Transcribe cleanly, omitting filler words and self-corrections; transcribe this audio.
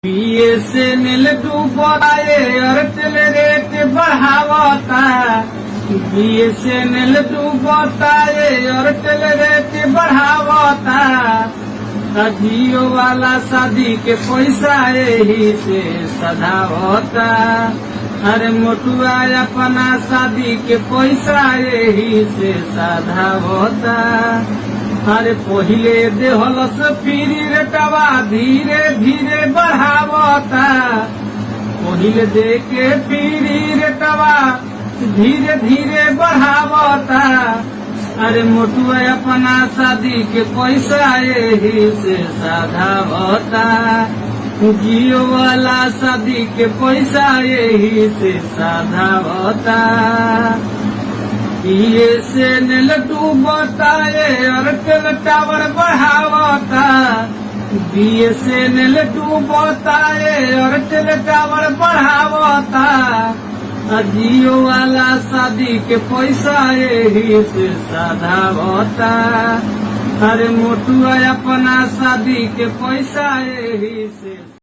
BSNL डूबता Airtel rate बढ़ावता। BSNL डूबता Airtel rate बढ़ावता। जियो वाला शादी के पैसा यही से सधावता। अरे मोटुआ अपना शादी के पैसा यही से सधावता। अरे पहिले देहलस फ्री रेटवा धीरे धीरे बढ़ावता। पहिले दे के फ्री रेटवा धीरे धीरे बढ़ावता। अरे मोटुआ अपना शादी के पैसा यही से सधावता। जियो वाला शादी के पैसा यही से सधावता। बीएसएनएल डूबता एयरटेल टावर बढ़ावता। बीएसएनएल डूबता एयरटेल टावर बढ़ावता। जियो वाला शादी के पैसा यही से सधावता। अरे मोटुआ अपना शादी के पैसा यही से